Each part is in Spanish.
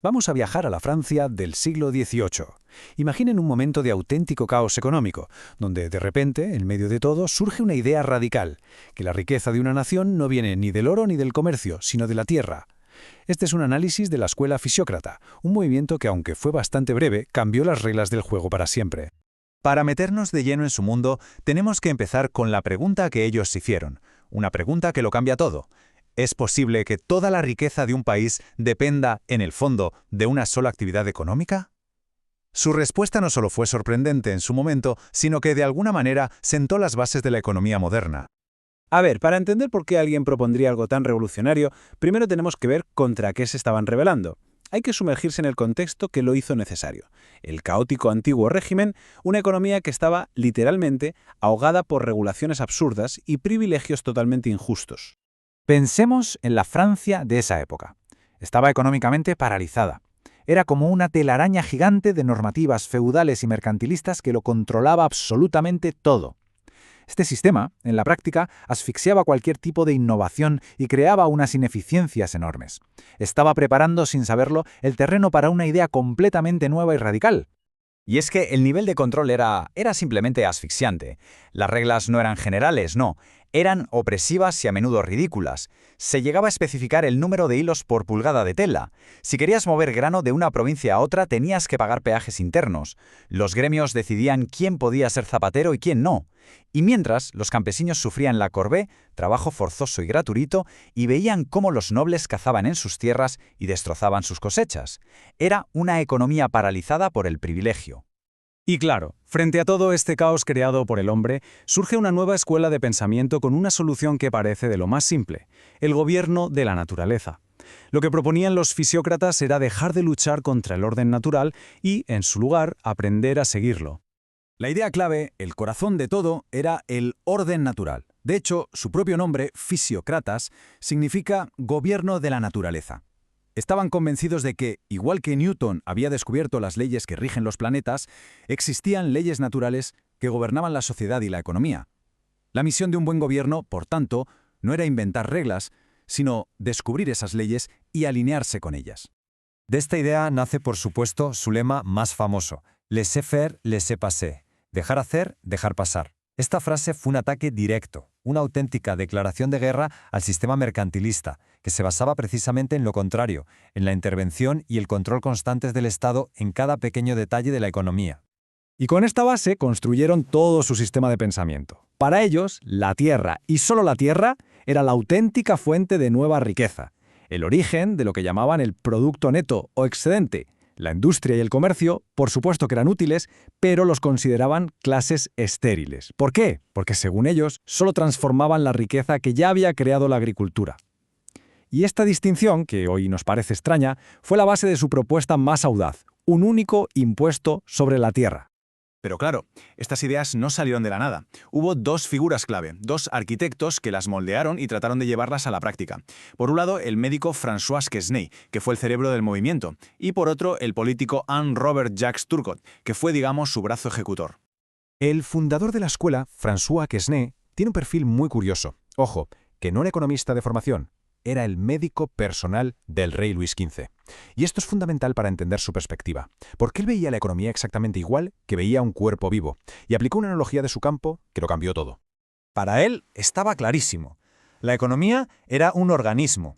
Vamos a viajar a la Francia del siglo XVIII. Imaginen un momento de auténtico caos económico, donde de repente, en medio de todo, surge una idea radical, que la riqueza de una nación no viene ni del oro ni del comercio, sino de la tierra. Este es un análisis de la escuela fisiócrata, un movimiento que, aunque fue bastante breve, cambió las reglas del juego para siempre. Para meternos de lleno en su mundo, tenemos que empezar con la pregunta que ellos hicieron, una pregunta que lo cambia todo. ¿Es posible que toda la riqueza de un país dependa, en el fondo, de una sola actividad económica? Su respuesta no solo fue sorprendente en su momento, sino que de alguna manera sentó las bases de la economía moderna. A ver, para entender por qué alguien propondría algo tan revolucionario, primero tenemos que ver contra qué se estaban rebelando. Hay que sumergirse en el contexto que lo hizo necesario. El caótico antiguo régimen, una economía que estaba, literalmente, ahogada por regulaciones absurdas y privilegios totalmente injustos. Pensemos en la Francia de esa época. Estaba económicamente paralizada. Era como una telaraña gigante de normativas feudales y mercantilistas que lo controlaba absolutamente todo. Este sistema, en la práctica, asfixiaba cualquier tipo de innovación y creaba unas ineficiencias enormes. Estaba preparando, sin saberlo, el terreno para una idea completamente nueva y radical. Y es que el nivel de control era simplemente asfixiante. Las reglas no eran generales, no. Eran opresivas y a menudo ridículas. Se llegaba a especificar el número de hilos por pulgada de tela. Si querías mover grano de una provincia a otra, tenías que pagar peajes internos. Los gremios decidían quién podía ser zapatero y quién no. Y mientras, los campesinos sufrían la corvée, trabajo forzoso y gratuito, y veían cómo los nobles cazaban en sus tierras y destrozaban sus cosechas. Era una economía paralizada por el privilegio. Y claro, frente a todo este caos creado por el hombre, surge una nueva escuela de pensamiento con una solución que parece de lo más simple: el gobierno de la naturaleza. Lo que proponían los fisiócratas era dejar de luchar contra el orden natural y, en su lugar, aprender a seguirlo. La idea clave, el corazón de todo, era el orden natural. De hecho, su propio nombre, Fisiócratas, significa gobierno de la naturaleza. Estaban convencidos de que, igual que Newton había descubierto las leyes que rigen los planetas, existían leyes naturales que gobernaban la sociedad y la economía. La misión de un buen gobierno, por tanto, no era inventar reglas, sino descubrir esas leyes y alinearse con ellas. De esta idea nace, por supuesto, su lema más famoso: laissez-faire, laissez-passer. Dejar hacer, dejar pasar. Esta frase fue un ataque directo, una auténtica declaración de guerra al sistema mercantilista, que se basaba precisamente en lo contrario, en la intervención y el control constantes del Estado en cada pequeño detalle de la economía. Y con esta base construyeron todo su sistema de pensamiento. Para ellos, la tierra, y solo la tierra, era la auténtica fuente de nueva riqueza, el origen de lo que llamaban el producto neto o excedente. La industria y el comercio, por supuesto que eran útiles, pero los consideraban clases estériles. ¿Por qué? Porque, según ellos, solo transformaban la riqueza que ya había creado la agricultura. Y esta distinción, que hoy nos parece extraña, fue la base de su propuesta más audaz: un único impuesto sobre la tierra. Pero claro, estas ideas no salieron de la nada. Hubo dos figuras clave, dos arquitectos que las moldearon y trataron de llevarlas a la práctica. Por un lado, el médico François Quesnay, que fue el cerebro del movimiento, y por otro, el político Henri-Robert Jacques Turgot, que fue, digamos, su brazo ejecutor. El fundador de la escuela, François Quesnay, tiene un perfil muy curioso. Ojo, que no era economista de formación, era el médico personal del rey Luis XV. Y esto es fundamental para entender su perspectiva, porque él veía la economía exactamente igual que veía un cuerpo vivo, y aplicó una analogía de su campo que lo cambió todo. Para él estaba clarísimo. La economía era un organismo.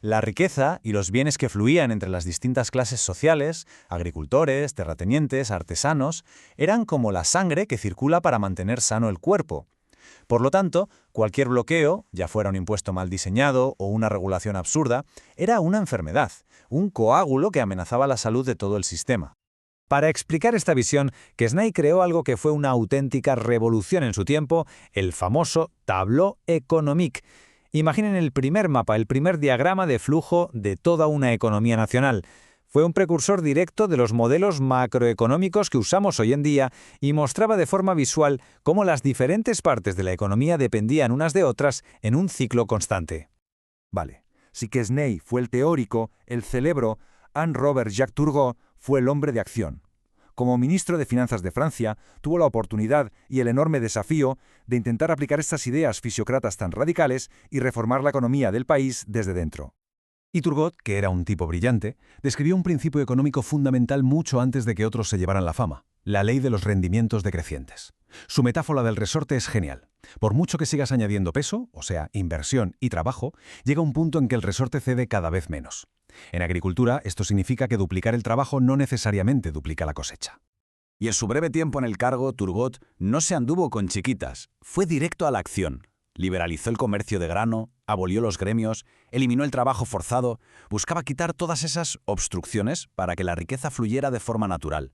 La riqueza y los bienes que fluían entre las distintas clases sociales, agricultores, terratenientes, artesanos, eran como la sangre que circula para mantener sano el cuerpo. Por lo tanto, cualquier bloqueo, ya fuera un impuesto mal diseñado o una regulación absurda, era una enfermedad, un coágulo que amenazaba la salud de todo el sistema. Para explicar esta visión, Quesnay creó algo que fue una auténtica revolución en su tiempo: el famoso tableau économique. Imaginen el primer mapa, el primer diagrama de flujo de toda una economía nacional. Fue un precursor directo de los modelos macroeconómicos que usamos hoy en día y mostraba de forma visual cómo las diferentes partes de la economía dependían unas de otras en un ciclo constante. Vale, si Quesnay fue el teórico, el cerebro, Henri-Robert Jacques Turgot fue el hombre de acción. Como ministro de Finanzas de Francia, tuvo la oportunidad y el enorme desafío de intentar aplicar estas ideas fisiócratas tan radicales y reformar la economía del país desde dentro. Y Turgot, que era un tipo brillante, describió un principio económico fundamental mucho antes de que otros se llevaran la fama: la ley de los rendimientos decrecientes. Su metáfora del resorte es genial. Por mucho que sigas añadiendo peso, o sea, inversión y trabajo, llega un punto en que el resorte cede cada vez menos. En agricultura, esto significa que duplicar el trabajo no necesariamente duplica la cosecha. Y en su breve tiempo en el cargo, Turgot no se anduvo con chiquitas, fue directo a la acción. Liberalizó el comercio de grano, abolió los gremios, eliminó el trabajo forzado, buscaba quitar todas esas obstrucciones para que la riqueza fluyera de forma natural.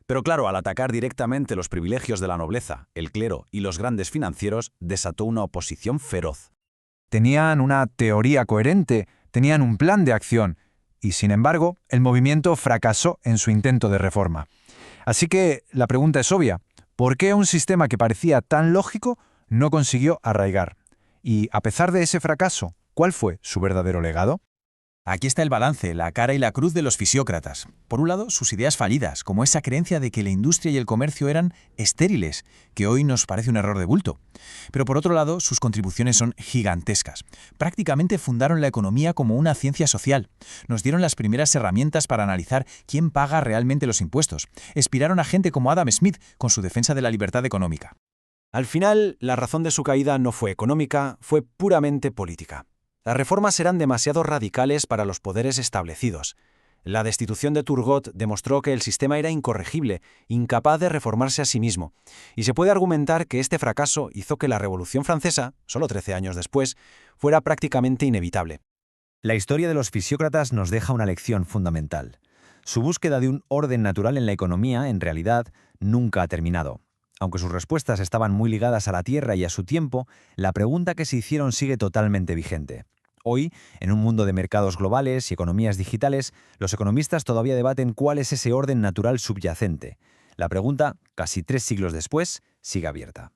Pero claro, al atacar directamente los privilegios de la nobleza, el clero y los grandes financieros, desató una oposición feroz. Tenían una teoría coherente, tenían un plan de acción, y sin embargo, el movimiento fracasó en su intento de reforma. Así que la pregunta es obvia: ¿por qué un sistema que parecía tan lógico no consiguió arraigar? Y a pesar de ese fracaso, ¿cuál fue su verdadero legado? Aquí está el balance, la cara y la cruz de los fisiócratas. Por un lado, sus ideas fallidas, como esa creencia de que la industria y el comercio eran estériles, que hoy nos parece un error de bulto. Pero por otro lado, sus contribuciones son gigantescas. Prácticamente fundaron la economía como una ciencia social. Nos dieron las primeras herramientas para analizar quién paga realmente los impuestos. Inspiraron a gente como Adam Smith con su defensa de la libertad económica. Al final, la razón de su caída no fue económica, fue puramente política. Las reformas eran demasiado radicales para los poderes establecidos. La destitución de Turgot demostró que el sistema era incorregible, incapaz de reformarse a sí mismo, y se puede argumentar que este fracaso hizo que la Revolución Francesa, solo 13 años después, fuera prácticamente inevitable. La historia de los fisiócratas nos deja una lección fundamental. Su búsqueda de un orden natural en la economía, en realidad, nunca ha terminado. Aunque sus respuestas estaban muy ligadas a la tierra y a su tiempo, la pregunta que se hicieron sigue totalmente vigente. Hoy, en un mundo de mercados globales y economías digitales, los economistas todavía debaten cuál es ese orden natural subyacente. La pregunta, casi 3 siglos después, sigue abierta.